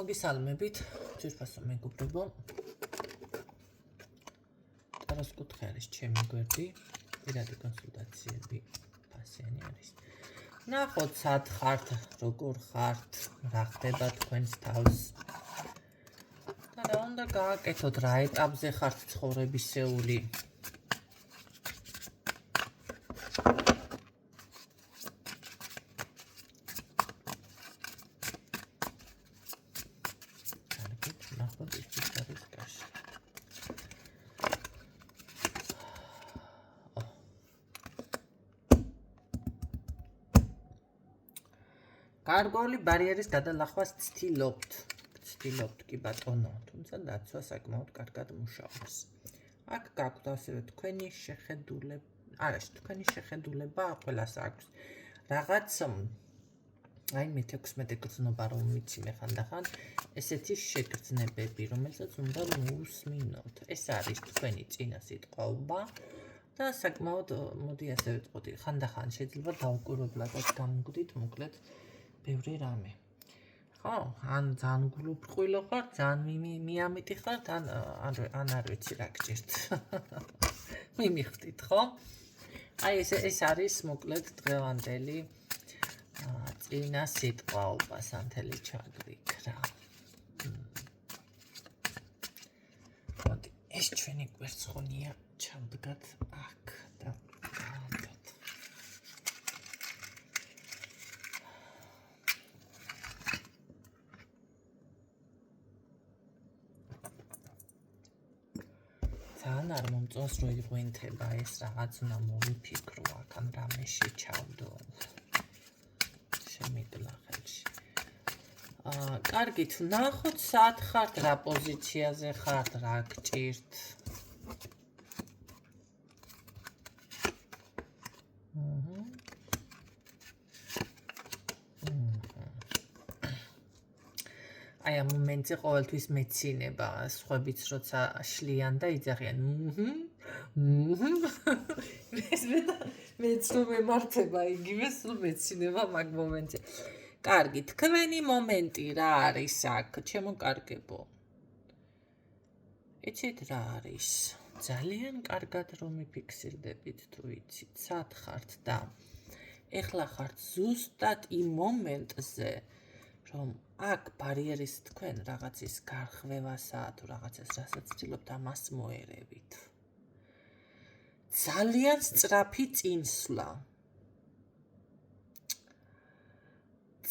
მოგესალმებით, ძვირფასო მეგობრებო. Ტაროს კუთხე არის ჩემი გვერდი, პირადი კონსულტაციები ფასიანი არის. ნახოთ, სად ხართ, როგორ ხართ, რა ხდება თქვენს თავს. და რა უნდა გააკეთოთ, რა ეტაპზე ხართ ცხოვრებისეული. გარკვეული ბარიერის გადალახვას ცდილობთ კი ბატონო, თუმცა დაცვა საკმაოდ კარგად მუშაობს. აქ გაქვთ ასევე თქვენი შეხედულება ყველას აქვს. რაღაც აი მე-16 გრძნობა რომ ვიცი მე ხანდახან, ესეთი შეგრძნებები, რომელსაც უნდა მოусმინოთ. ეს არის თქვენი წინა სიტყვა და საკმაოდ მოდი ასე ვიტყოდი, ხანდახან შეიძლება დაუკვირვებლადაც გამგვდით, მოკლედ ბევრი რამე. ხო, ან ძალიან გულუბრყვილო ხარ, ძალიან მიამიტი ხარ, ან არ ვიცი რა გჭირთ. მიმიხდით, ხო? აი ეს არის მოკლედ დღევანდელი წინა სიტყვაობა სანთელი ჩაგრიქრა. მოდი, ეს ჩვენი კვერცხონია ჩავდგათ აქ და ძალიან არ მომწონს რომ იღვინთება ეს რაღაც უნდა მოვიფიქრო აქ ან რამე შეჩავდო. შემიგლა ხელში. კარგით, ნახოთ სად ხართ, რა პოზიციაზე ხართ, რა გჭირთ. აი ამ მომენტზე ყოველთვის მეცინება, სხვებიც როცა შლიან და იძახიან. მეც რომ მემართება იგივე სულ მეცინება მაგ მომენტზე. კარგი, თქვენი მომენტი რა არის აქ, ჩემო კარგებო? იცით რა არის? ძალიან კარგად რომ მიფიქსირდებით თუ იცით, სად ხართ და ეხლა ხართ ზუსტად იმ მომენტზე, რომ აქ ბარიერის თქვენ რაღაცის გარღვევასა თუ რაღაცას რასაც ცდილობთ ამას მოერევით. ძალიან სწრაფი წინსვლა.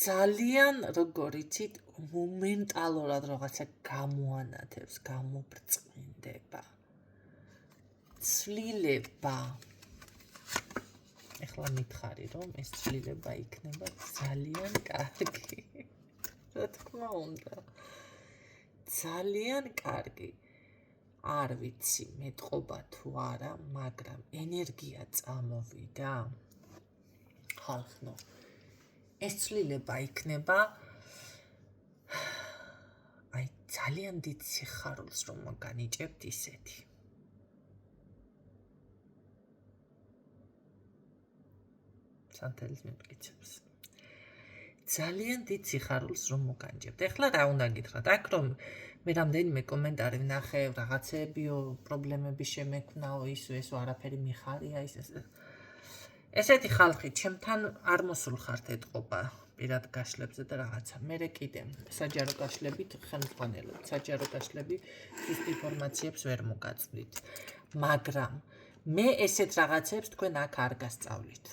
ძალიან როგორ იცით მომენტალურად რაღაცა გამოანათებს, გამობრწყინდება. ცვლილება. ეხლა მითხარი რომ ეს ცვლილება იქნება ძალიან კარგი. რა თქმა უნდა. ძალიან კარგი. არ ვიცი, მეტყობა თუ არა, მაგრამ ენერგია წამოვიდა. ხალხო. ეს ცვლილება იქნება აი ძალიან დიდ სიხარულს რომ განიჭებთ ისეთი. სანთელს მეკითხებს. ძალიან დიდ სიხარულს რომ მოგანჯებთ. ეხლა რა უნდა გითხრათ? აქ რომ მე რამდენიმე კომენტარი ვნახე, რაღაცეებიო პრობლემები შემექმნაო, ისო არაფერი მიხარია, ესეთი ხალხი ჩემთან არ მოსულხართ ეთყობა პირად გაშლებზე და რაღაცა. მერე კიდე საჯარო გაშლებით ხელმძღვანელობთ. საჯარო გაშლები ზუსტ ინფორმაციებს ვერ მოგაწვდით. მაგრამ მე ესეთ რაღაცებს თქვენ აქ არ გასწავლით.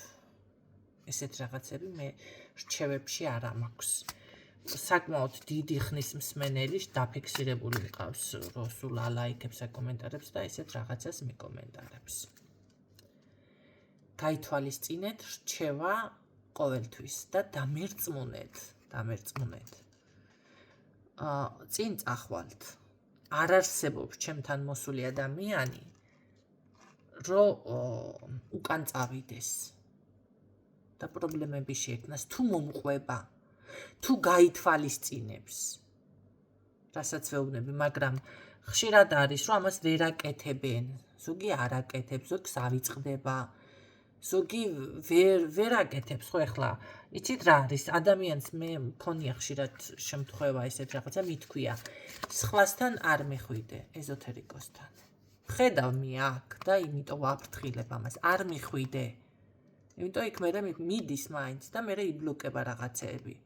ესეთ რაღაცები მე რჩევებში არ მაქვს. საკმაოდ დიდი ხნის მსმენელი დაფიქსირებული მყავს, რომ სულ ალაიქებს და კომენტარებს და ესეთ რაღაცას მიკომენტარებს. გაითვალისწინეთ რჩევა ყოველთვის და დამერწმუნეთ. წინ წახვალთ. არ არსებობს ჩემთან მოსული ადამიანი, რომ უკან წავიდეს. და პრობლემები შეექმნას, თუ მომყვება, თუ გაითვალისწინებს, რასაც ვეუბნები, მაგრამ ხშირად არის, რომ ამას ვერ აკეთებენ, ზოგი არ აკეთებს, ზოგს ავიწყდება, ზოგი ვერ აკეთებს, ხო ეხლა იცით რა არის ადამიანს მე მქონია ხშირად შემთხვევა ესეთ რაღაცა მithქვია სხვასთან არ მიხვიდე ეზოთერიკოსთან ხედავ მე აქ და იმიტომ ვაფრთხილებ ამას არ მიხვიდე იმიტომ იქ მე მიდის მაინც და მე იბლოკება რაღაცეები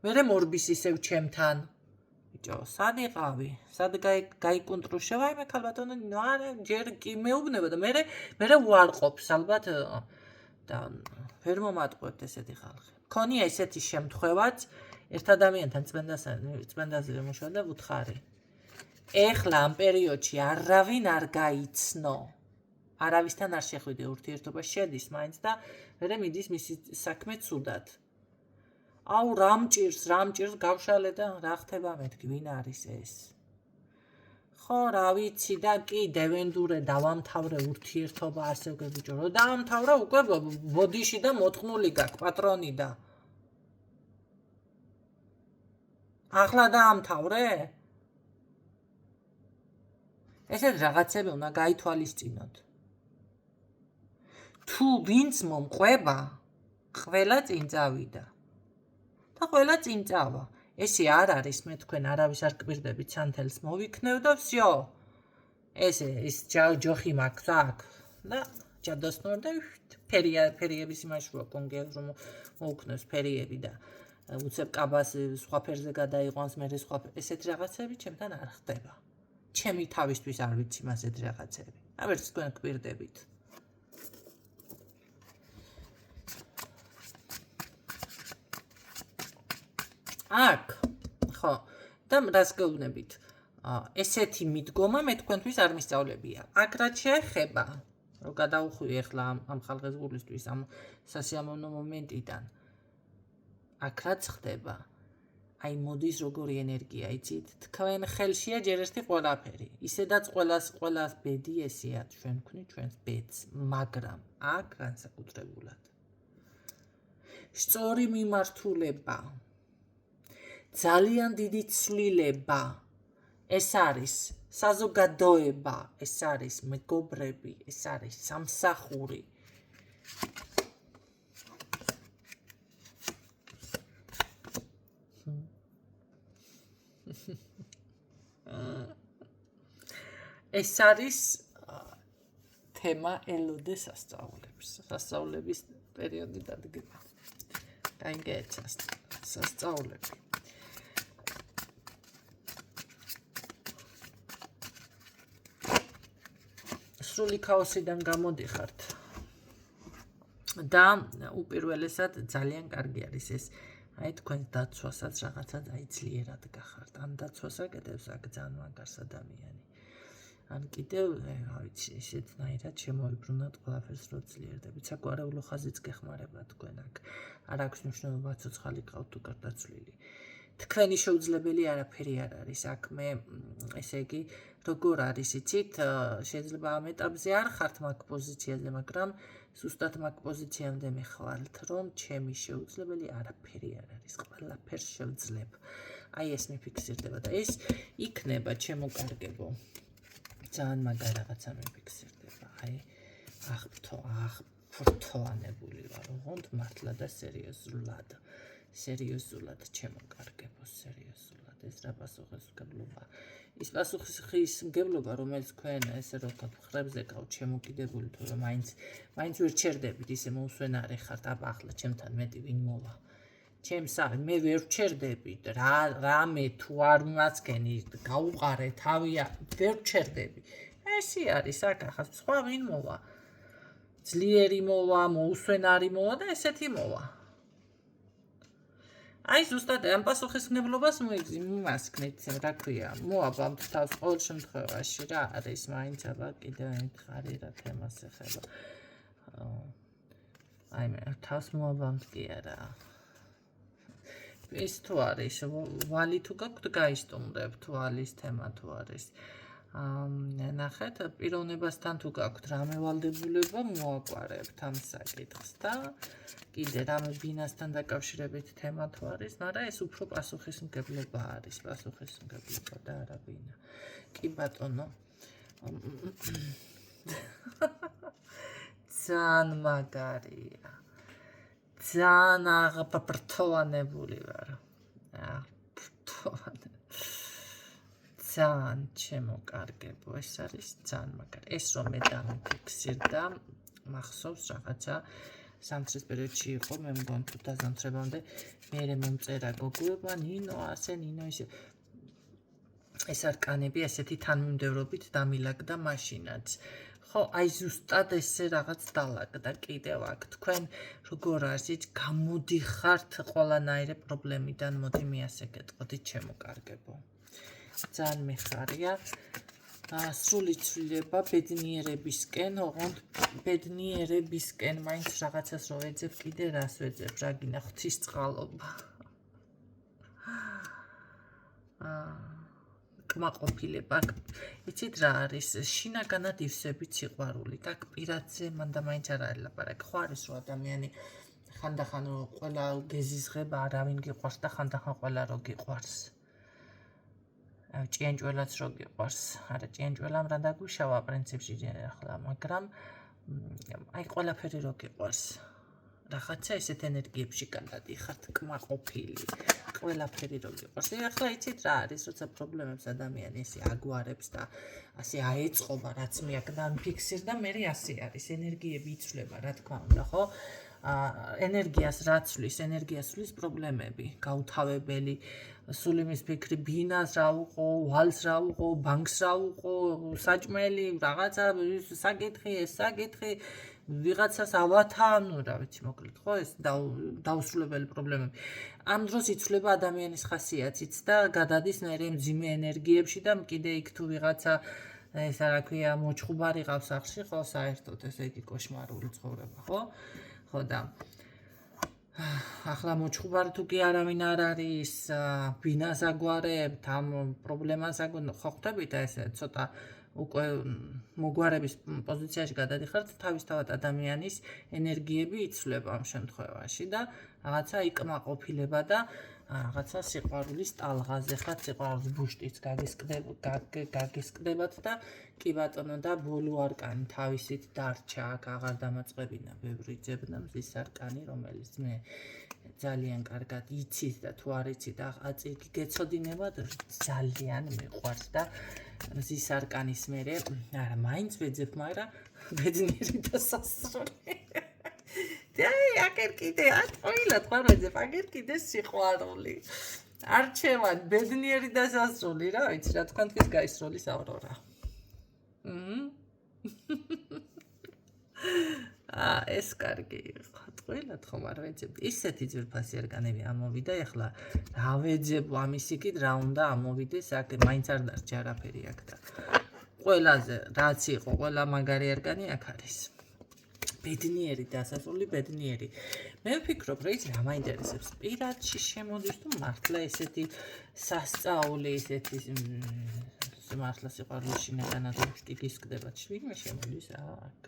მე მორბის ისევ ჩემთან ბიჭო სად იყავი სად გაიკუნტრუშევა მე ქალბატონო არა ჯერ კი მეუბნება და მე უარყოფს ალბათ და ვერ მომატყუებთ ესეთი ხალხი. მქონია ესეთი შემთხვევაც ერთ ადამიანთან წმენდაზე მუშაობდა ვუთხარი. ეხლა ამ პერიოდში არავინ არ გაიცნო. არავისთან არ შეხვიდე ურთიერთობა შედის მაინც და მე მიდის მისი საქმე ცუდად. აუ რამჭირს გავშალე და რა ხდება მეთქი ვინ არის ეს? ხო რა ვიცი და კი დევენდურე დავამთავრე ურთიერთობა ასე უკვე ბიჭო რომ დავამთავრა უკვე ბოდიში და მოთხნული გაქვს პატრონი და ახლა დაამთავრე ესეთ რაღაცები უნდა გაითვალისწინოთ თუ ვინც მომყვება ყველა წინ წავიდა და ყველა წინ წავა ესე არ არის მე თქვენ არავის არ გკვირდებით სანთელს მოვიქნევ და всё ეს ჯოხი მაქვს აქ და ჯადოსნორ და ფერიების იმაშუა კონგელს რომ მოუქნევს ფერიები და უცებ კაბას სხვა ფერზე გადაიყვანს მე სხვა ესეთ რაღაცები ჩემთან არ ხდება ჩემი თავისთვის არ ვიცი მასეთ რაღაცები და ვერც თქვენ გკვირდებით აქ ხო და რას გეუბნებით ესეთი მიდგომა მე თქვენთვის არ მისწავლებია აქ რაც შეეხება რომ გადავხვი ახლა ამ ხალხეზღურლისთვის ამ სასიამოვნო მომენტიდან აქ რაც ხდება აი მოდის როგორი ენერგია იცით თქვენ ხელშია ჯერ ერთი ყველაფერი ისედაც ყველას ბედი ესეა ჩვენ ვქნით ჩვენს ბედს მაგრამ აქ განსაკუთრებულად სწორი მიმართულება ძალიან დიდი ცვლილება ეს არის საზოგადოება ეს არის მეგობრები ეს არის სამსახური ეს არის თემა ელოდე სასწავლების პერიოდი დადგება გაიგეთ სასწავლები სრული ქაოსიდან გამოდიხართ და უპირველესად ძალიან კარგი არის ეს აი თქვენ დაცვასაც რაღაცა დაიძლიერად გახართ ან დაცვას აკეთებს აქ ძალიან მაგარს ადამიანი ან კიდევ რა ვიცი ისეთნაირად შემოიბრუნოთ ყველაფერს რო ძლიერდებით საგვარეულო ხაზიც გეხმარება თქვენ აქ არ აქვს მნიშვნელობა ცოცხალი ყავთ თუ გარდაცვლილი თქვენი შეუძლებელი არაფერი არ არის აქ მე ესე იგი როგორ არის იცით შეიძლება ამ ეტაპზე არ ხართ მაგ პოზიციაზე მაგრამ ზუსტად მაგ პოზიციამდე მეხვალთ რომ ჩემი შეუძლებელი არაფერი არ არის ყველაფერს შევძლებ აი ეს მიფიქსირდება და ეს იქნება ჩემო კარგებო ძალიან მაგარ რაღაცა მიფიქსირდება აი აღფრთოვანებული ვარ ოღონდ მართლა და სერიოზულად ჩემო კარგებო სერიოზულად ეს რა პასუხისმგებლობა ის პასუხისმგებლობა რომელიც თქვენ ესე რომ ვთქვათ ხრებზე გავთ შემოკიდებული თუ რომ მაინც ვერ ჩერდებით ისე მოუსვენარი ხართ აბა ახლა ჩემთან მეტი ვინ მოვა ჩემს მე ვერ ჩერდებით რამე თუ არ მაცგენი გაუყარე თავია ვერ ჩერდები ესე არის აქ ახლა სხვა ვინ მოვა ძლიერი მოვა მოუსვენარი მოვა და ესეთი მოვა აი ზუსტად ამ პასუხისმგებლობას მიმასკნით რა ქვია მოაბამთ თავს ყოველ შემთხვევაში რა არის მაინც აბა კიდევ ერთხარი რა თემას ეხება აი მე თავს მოაბამთ კი არა ეს თუ არის ვალი თუ გაქვთ გაისტუმრებთ ვალის თემა თუ არის ნახეთ პიროვნებასთან თუ გაქვთ რამე ვალდებულება მოაკვარებთ ამ საკითხს და კიდე რამე ბინასთან დაკავშირებით თემა თუ არის მაგრამ ეს უფრო პასუხისმგებლობა არის პასუხისმგებლობა და არა ბინა კი ბატონო ძალიან მაგარია. ძალიან აღბრთოვანებული ვარ. ძალიან ჩემო კარგებო, ეს არის ძალიან მაგარი. ეს რომ მე დამიფიქსირდა, მახსოვს რაღაცა სამთრის პერიოდში იყო, მე მგონი თუ დაზამთრებამდე მე მომწერა გოგოებმა, ნინო ასე, ნინო ისე. ეს არკანები ასეთი თანმიმდევრობით დამილაგდა მაშინაც. ხო, აი ზუსტად ესე რაღაც დალაგდა კიდევ აქ. თქვენ როგორ არით გამოდიხართ ყველანაირი პრობლემიდან, მოდი მე ასე გეტყოდით, ჩემო კარგებო. ძალიან მიხარია. სრული ცვლილება ბედნიერებისკენ, ოღონდ ბედნიერებისკენ, მაინც რაღაცას რო ეძებ, კიდე რას ვეძებ, რა გინდა ღვთისწყალობა. კმაყოფილება. იცით რა არის? შინაგანად ივსებით სიყვარულით. აქ პირადზე მანდა მაინც არ არის ლაპარაკი. ხო არის რომ ადამიანი ხანდახან ყველა გეზიზღება, არავინ გიყვარს და ხანდახან ყველა რო გიყვარს. ჭიანჭველაც რო გიყვარს. არა, ჭიანჭველამ რა დაგვიშავა პრინციპში ახლა, მაგრამ აი ყველაფერი რო გიყვარს. რაღაცა ესეთ ენერგიებში გადადიხართ, კმაყოფილი. ყველაფერი რო გიყვარს. ახლა იცით რა არის, როცა პრობლემებს ადამიანი ესე აგვარებს და ასე აეწყობა, რაც მე აქ დამფიქსირდა, მე ასე არის, ენერგიები იცვლება, რა თქმა უნდა, ხო? ენერგიას რაცვლის, ენერგიას ცვლის პრობლემები, გაუთავებელი, სულ იმის ფიქრი, ბინას რა უყო, ვალს რა უყო, ბანკს რა უყო, საჭმელი, რაღაცა საკითხი, ეს საკითხი, ვიღაცას ავათა, ну, რა ვიცი, მოკლედ, ხო, ეს დაუსრულებელი პრობლემები. ამ დროს იცვლება ადამიანის ხასიათიც და გადადის ნაირი მძიმე ენერგიებში და კიდე იქ თუ ვიღაცა ეს რა ქვია, მოჩხუბარი ყავს სახში, ხო, საერთოდ ესე იგი კოშმარული ცხოვრება, ხო? ხო და ახლა მოჩხუბარი თუ კი არავინ არ არის, ბინას აგვარებთ, ამ პრობლემას ხო ხვდებით ესე ცოტა უკვე მოგვარების პოზიციაში გადადიხართ, თავისთავად ადამიანის ენერგიები იცვლება ამ შემთხვევაში და რაღაცა იკმაყოფილება და რაღაცა სიყვარულის ტალღაზე ხართ, სიყვარულის ბუშტიც გაგისკდებათ და კი ბატონო და ბოლო არკანი თავისით დარჩა, აქ აღარ დამაწყებინა ბევრი ძებნა მზის არკანი, რომელიც მე ძალიან კარგად იცით და თუ არ იცით, აწირგი გეცოდინებათ, ძალიან მიყვარს და მზის არკანის მერე, არა, მაინც ვეძებ, მაგრამ ბედნიერი და სასრული. აგერ კიდე ატყვილად ხარ ვეძებ, აგერ კიდე სიყვარული. არჩევან, ბედნიერი და სასრული, რა ვიცი, რა თქვენთვის გაისროლის ავრორა. ეს კარგი იყო, ტყვილად ხომ არ ვეძებ. ისეთი ძვირფასი არკანები ამოვიდა, ეხლა რა ვეძებ, ამის იქით რა უნდა ამოვიდეს, აქ მაინც არ დარჩა არაფერი აქ და ყველაზე რაც იყო, ყველა მაგარი არკანი აქ არის. ბედნიერი დასასრული, ბედნიერი. მე ვფიქრობ, რა იცი, რა მაინტერესებს, პირადში შემოდის თუ მართლა ესეთი სასწაული, ესეთი მართლა სიყვარულის შინაგანად ბუშტი გისკდება, ვინმე შემოდის რა აქ.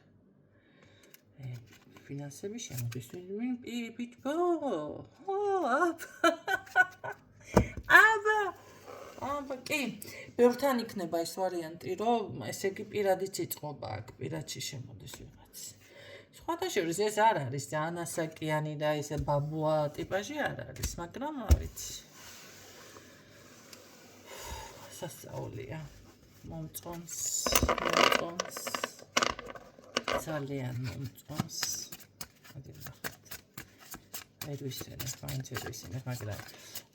ფინანსები შემოდის, აბა, კი, ბევრთან იქნება ეს ვარიანტი, რომ ესე იგი პირადიც იწყობა აქ, პირადში შემოდის ვიღაც. სხვადასხვა ეს არ არის, ძალიან ასაკიანი და ესე ბაბუა ტიპაჟი არ არის, მაგრამ რა ვიცი. სასწაულია. მომწონს. ძალიან მომწონს. მოდი ნახოთ. ვერ ვისმენებ, მაინც ვერ ვისმენებ, მაგრამ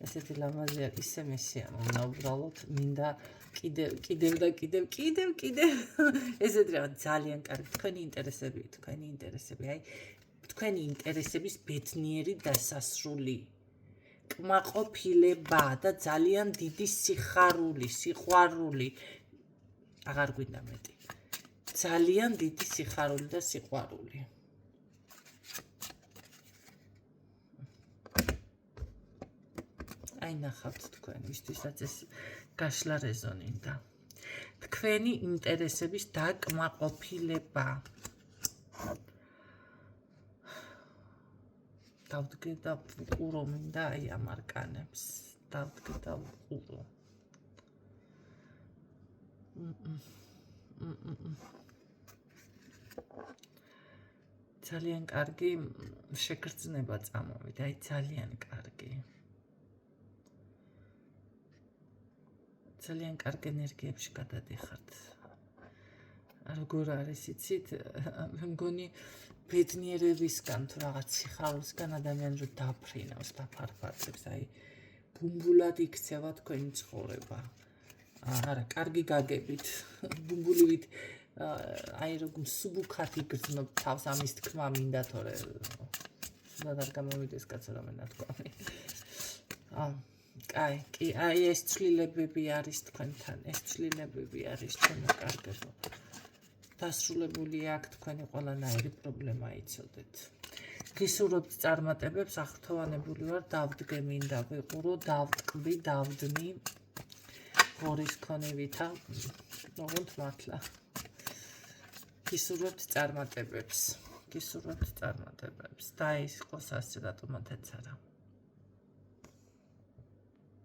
ესეთი ლამაზი არ ისე მესიამოვნა უბრალოდ, მინდა კიდევ ესეთი რა ძალიან კარგი თქვენი ინტერესები, აი თქვენი ინტერესების ბედნიერი დასასრული, კმაყოფილება და ძალიან დიდი სიყვარული, აღარ გვინდა მეტი. ძალიან დიდი სიხარული და სიყვარული. აი ნახავთ თქვენ, ვისთვისაც ეს გაშლა რეზონინდა. თქვენი ინტერესების დაკმაყოფილება. დავდგე და ვყურო მინდა აი ამ არკანებს. დავდგე და ვყურო. ძალიან კარგი შეგრძნება წამოვიდა, აი ძალიან კარგი. ძალიან კარგ ენერგიებში გადადიხართ. როგორ არის იცით, მე მგონი ბედნიერებისგან თუ რაღაც სიხარულისგან ადამიანი რო დაფრინავს, დაფარფაცებს, აი ბუმბულად იქცევა თქვენი ცხოვრება. არა, კარგი გაგებით, ბუმბულივით აი როგორ მსუბუქად იგრძნობ თავს ამის თქმა მინდა თორე სულად არ გამომიდეს კაცო რამე ნათქვამი. კი, აი ეს ცვლილებები არის თქვენთან, ეს ცვლილებები არის ჩემო კარგებო. დასრულებული აქ თქვენი ყველანაირი პრობლემა იცოდეთ. გისურვებთ წარმატებებს, აღფრთოვანებული ვარ, დავდგე მინდა ვიყურო, დავტკბი, დავდნი. ღორის ქონივითა, ოღონდ მართლა. გისურვებთ წარმატებებს. და ის იყოს ასე რატომაც ეცარა.